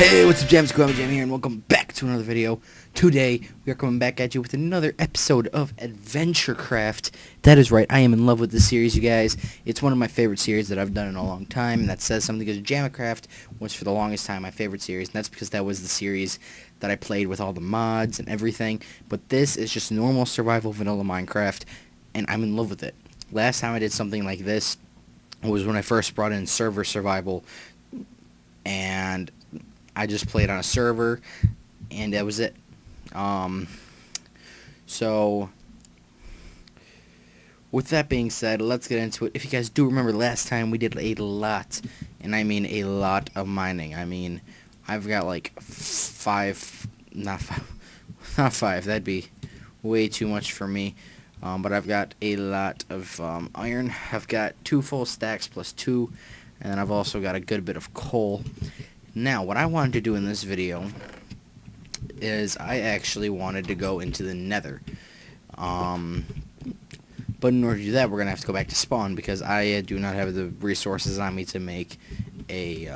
Hey, what's up, Jam Squad? Jam here, and welcome back to another video. Today, we are coming back at you with another episode of AdventureCraft. That is right, I am in love with this series, you guys. It's one of my favorite series that I've done in a long time, and that says something because JamCraft was for the longest time my favorite series, and that's because that was the series that I played with all the mods and everything. But this is just normal survival vanilla Minecraft, and I'm in love with it. Last time I did something like this was when I first brought in server survival, and I just played on a server, and that was it. So, with that being said, let's get into it. If you guys do remember last time, we did a lot, and I mean a lot of mining. I mean, I've got like not five, that'd be way too much for me. But I've got a lot of iron. I've got 2 full stacks plus 2, and then I've also got a good bit of coal. Now, what I wanted to do in this video is I actually wanted to go into the nether. But in order to do that, we're going to have to go back to spawn because I do not have the resources on me to make a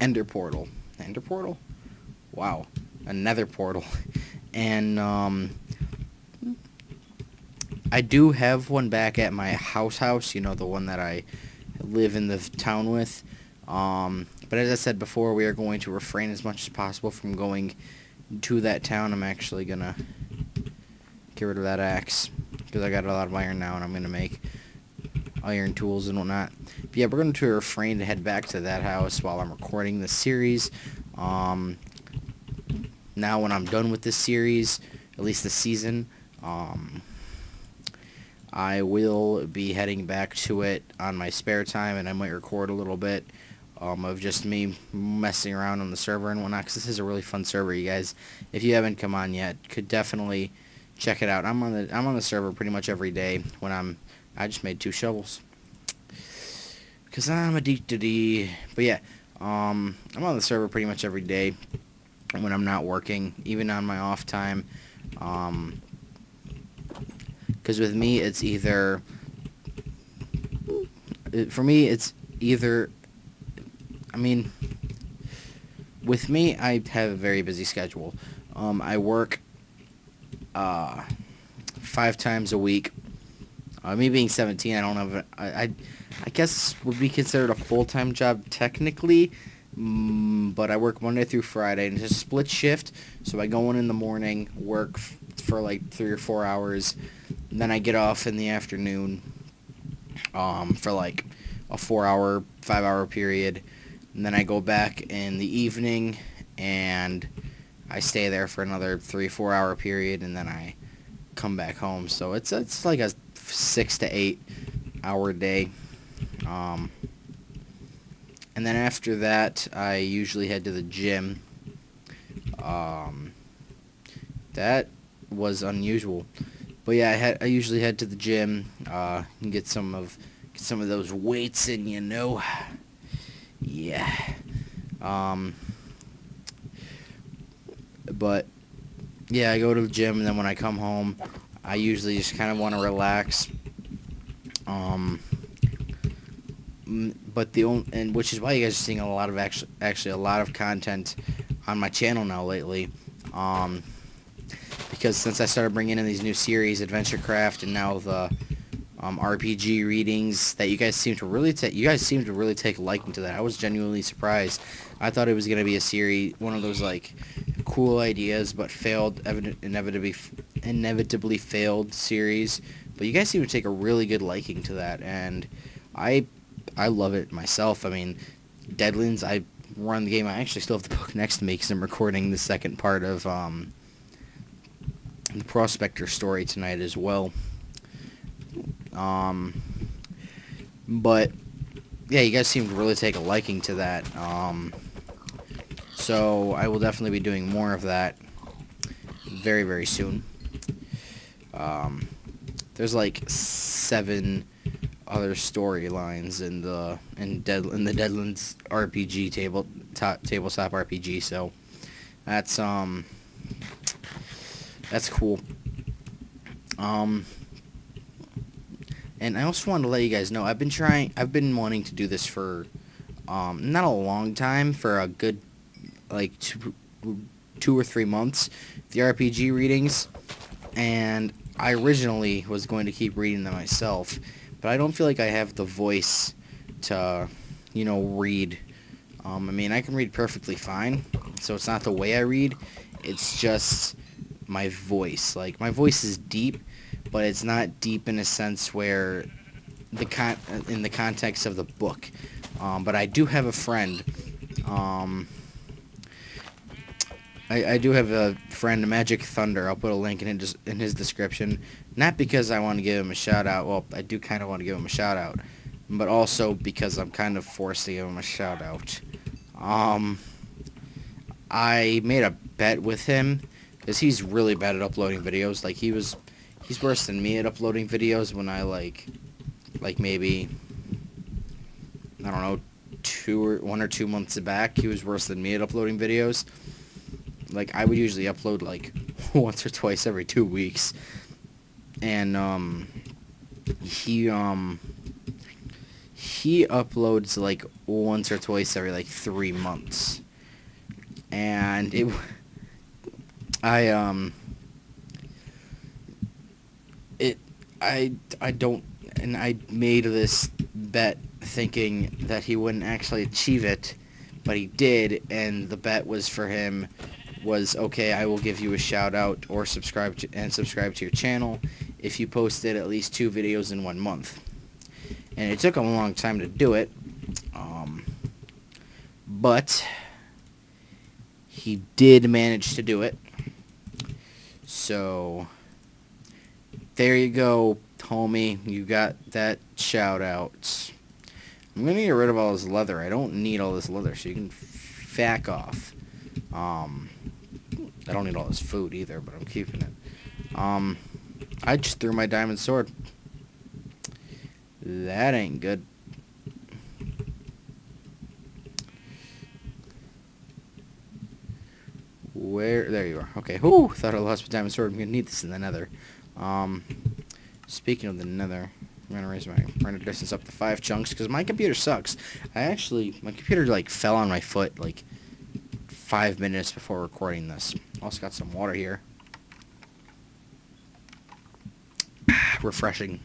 ender portal. Ender portal? Wow. A nether portal. And I do have one back at my house, you know, the one that I live in the town with. But as I said before, we are going to refrain as much as possible from going to that town. I'm actually going to get rid of that axe because I got a lot of iron now, and I'm going to make iron tools and whatnot. But yeah, we're going to refrain to head back to that house while I'm recording this series. Now when I'm done with this series, at least this season, I will be heading back to it on my spare time, and I might record a little bit of just me messing around on the server and whatnot, because this is a really fun server, you guys. If you haven't come on yet, could definitely check it out. I'm on the server pretty much every day when I just made 2 shovels because I'm a D. But yeah, I'm on the server pretty much every day when I'm not working, even on my off time. Because with me, it's either I mean, with me, I have a very busy schedule. I work 5 times a week. Me being 17, I don't have I guess would be considered a full-time job technically, but I work Monday through Friday, and it's a split shift. So I go in the morning, work for like 3 or 4 hours, and then I get off in the afternoon for like a 4-hour, 5-hour period. And then I go back in the evening, and I stay there for another 3-4 hour period, and then I come back home. So it's like a 6 to 8 hour day. And then after that, I usually head to the gym. That was unusual, but yeah, I usually head to the gym and get some of those weights in, you know. Yeah. But yeah, I go to the gym, and then when I come home, I usually just kind of want to relax. But which is why you guys are seeing a lot of actually a lot of content on my channel now lately. Because since I started bringing in these new series, AdventureCraft, and now the RPG readings, that you guys seem to really take a liking to that. I was genuinely surprised. I thought it was gonna be a series, one of those like cool ideas but inevitably failed series. But you guys seem to take a really good liking to that, and I love it myself. I mean, Deadlands, I run the game. I actually still have the book next to me because I'm recording the second part of the Prospector story tonight as well. But yeah, you guys seem to really take a liking to that. So I will definitely be doing more of that very, very soon. There's like 7 other storylines in the Deadlands RPG tabletop RPG. So that's cool. And I also wanted to let you guys know, I've been wanting to do this for not a long time, for a good like 2 or 3 months, the RPG readings, and I originally was going to keep reading them myself, but I don't feel like I have the voice to, read. I mean, I can read perfectly fine, so it's not the way I read, it's just my voice. Like, my voice is deep, but it's not deep in a sense where in the context of the book. But I do have a friend. I do have a friend, Magic Thunder. I'll put a link in his description. Not because I want to give him a shout out. Well, I do kind of want to give him a shout out, but also because I'm kind of forced to give him a shout out. I made a bet with him because he's really bad at uploading videos. Like, he's worse than me at uploading videos. When I like maybe, I don't know, 1 or 2 months back, he was worse than me at uploading videos. Like, I would usually upload like once or twice every 2 weeks, and he uploads like once or twice every like 3 months, and I made this bet thinking that he wouldn't actually achieve it, but he did, and the bet was for him was, okay, I will give you a shout out or subscribe to your channel if you posted at least 2 videos in 1 month. And it took him a long time to do it, but he did manage to do it. So there you go, homie. You got that shout out. I'm gonna get rid of all this leather. I don't need all this leather, so you can fack off. I don't need all this food either, but I'm keeping it. I just threw my diamond sword. That ain't good. There you are. Okay. Whoo! Thought I lost my diamond sword. I'm gonna need this in the nether. Speaking of the nether, I'm gonna raise my render distance up to 5 chunks because my computer sucks. My computer like fell on my foot like 5 minutes before recording this. Also got some water here. Refreshing.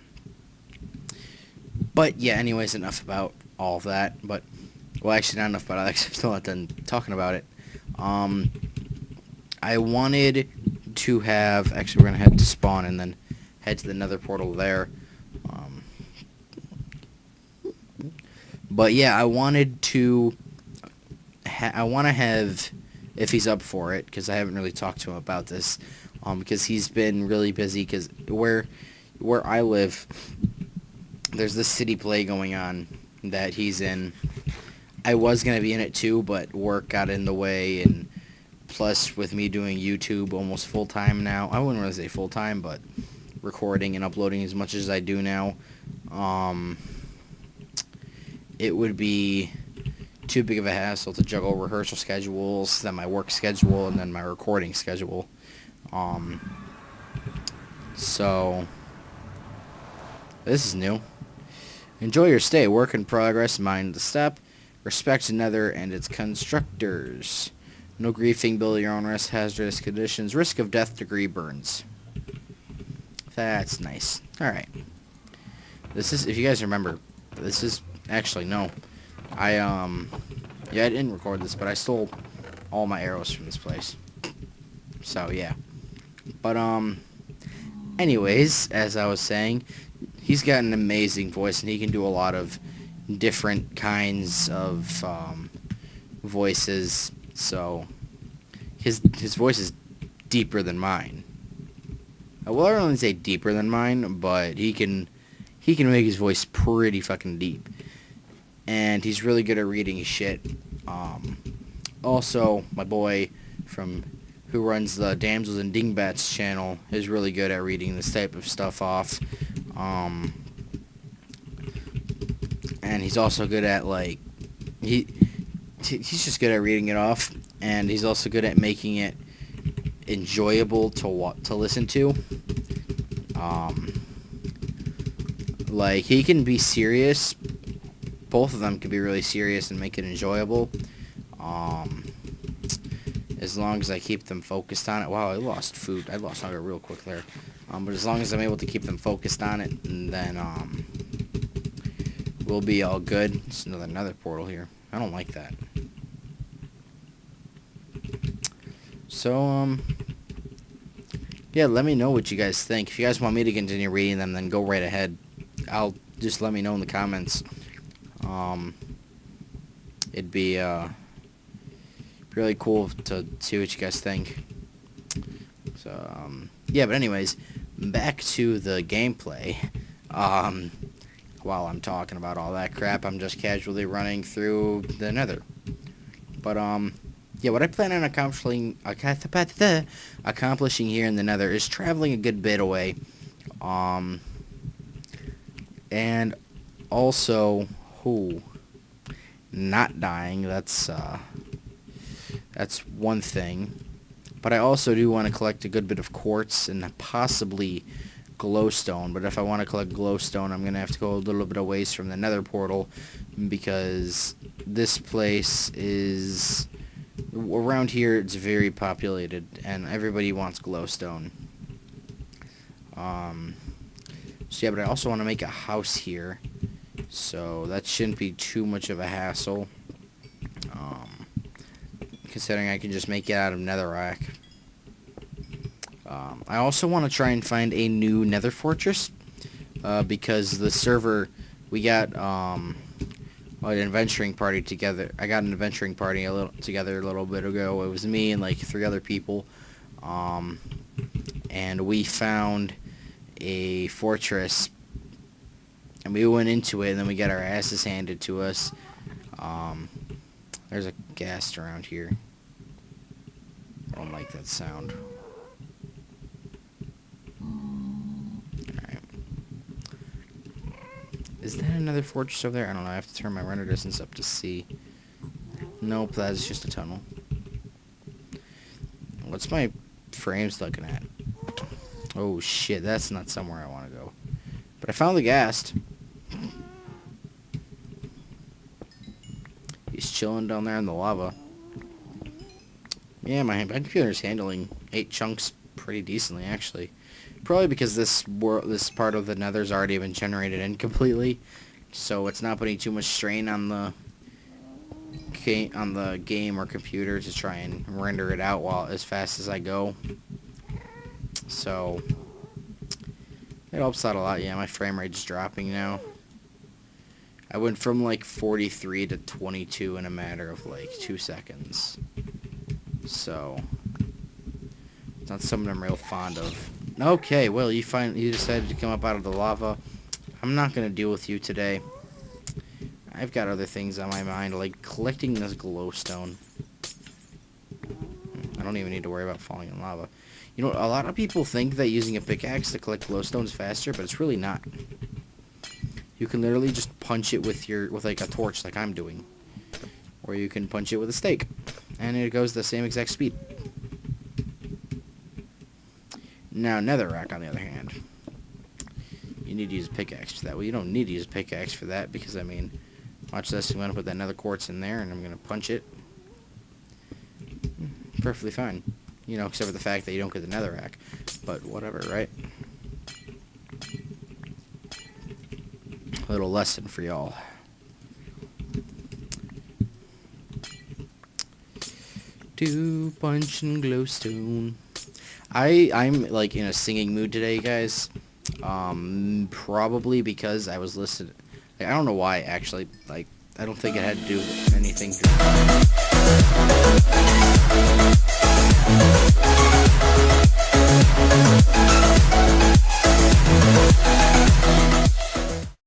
But yeah, anyways, enough about all of that. But, well, actually not enough about it. I'm still not done talking about it. I wanted to have, actually we're going to head to spawn and then head to the nether portal there. But yeah, I wanted to, I want to have, if he's up for it, because I haven't really talked to him about this, because he's been really busy, because where I live, there's this city play going on that he's in. I was going to be in it too, but work got in the way, and plus with me doing YouTube almost full-time now, I wouldn't really say full-time, but recording and uploading as much as I do now, it would be too big of a hassle to juggle rehearsal schedules, then my work schedule, and then my recording schedule. So this is new. Enjoy your stay. Work in progress. Mind the step. Respect another and its constructors. No griefing. Build your own rest. Hazardous conditions. Risk of death. Degree burns. That's nice. Alright. This is, if you guys remember, this is, actually, no. Yeah, I didn't record this, but I stole all my arrows from this place. So, yeah. But, anyways, as I was saying, he's got an amazing voice, and he can do a lot of different kinds of, voices. So, his voice is deeper than mine. Well, I don't really say deeper than mine, but he can make his voice pretty fucking deep. And he's really good at reading his shit. Also, my boy who runs the Damsels and Dingbats channel is really good at reading this type of stuff off. And he's also good at, like, he's just good at reading it off, and he's also good at making it enjoyable to listen to. Like, he can be serious, both of them can be really serious and make it enjoyable. As long as I keep them focused on it. Wow, I lost food. I lost hunger real quick there. But as long as I'm able to keep them focused on it, and then we'll be all good. It's another portal here. I don't like that. So, yeah, let me know what you guys think. If you guys want me to continue reading them, then go right ahead. I'll just let me know in the comments. It'd be really cool to see what you guys think. So, yeah, but anyways, back to the gameplay. While I'm talking about all that crap, I'm just casually running through the nether. But, yeah, what I plan on accomplishing here in the nether is traveling a good bit away. And also, not dying, that's one thing. But I also do want to collect a good bit of quartz and possibly glowstone. But if I want to collect glowstone, I'm going to have to go a little bit away from the nether portal, because this place is... around here, it's very populated, and everybody wants glowstone. So yeah, but I also want to make a house here, so that shouldn't be too much of a hassle. Considering I can just make it out of netherrack. I also want to try and find a new nether fortress, because the server, we got an adventuring party together. I got an adventuring party together a little bit ago. It was me and like 3 other people, and we found a fortress, and we went into it, and then we got our asses handed to us. There's a ghast around here. I don't like that sound. Alright. Is that another fortress over there? I don't know. I have to turn my render distance up to see. Nope, that is just a tunnel. What's my frames looking at? Oh shit, that's not somewhere I want to go. But I found the ghast. He's chilling down there in the lava. Yeah, my computer's handling 8 chunks pretty decently, actually. Probably because this part of the nether's already been generated in completely, so it's not putting too much strain on the game or computer to try and render it out as fast as I go. So it helps out a lot. Yeah, my frame rate's dropping now. I went from like 43 to 22 in a matter of like 2 seconds. So it's not something I'm real fond of. Okay, well, you decided to come up out of the lava. I'm not gonna deal with you today. I've got other things on my mind, like collecting this glowstone. I don't even need to worry about falling in lava. You know, a lot of people think that using a pickaxe to collect glowstone is faster, but it's really not. You can literally just punch it with like a torch, like I'm doing, or you can punch it with a stake, and it goes the same exact speed. Now, netherrack, on the other hand, you need to use a pickaxe for that. Well, you don't need to use a pickaxe for that, because, I mean, watch this. I'm going to put that nether quartz in there, and I'm going to punch it. Perfectly fine. You know, except for the fact that you don't get the netherrack. But whatever, right? A little lesson for y'all. Do punch and glowstone. I'm like in a singing mood today, guys. Probably because I was listening. Like, I don't know why, actually. Like, I don't think it had to do with anything.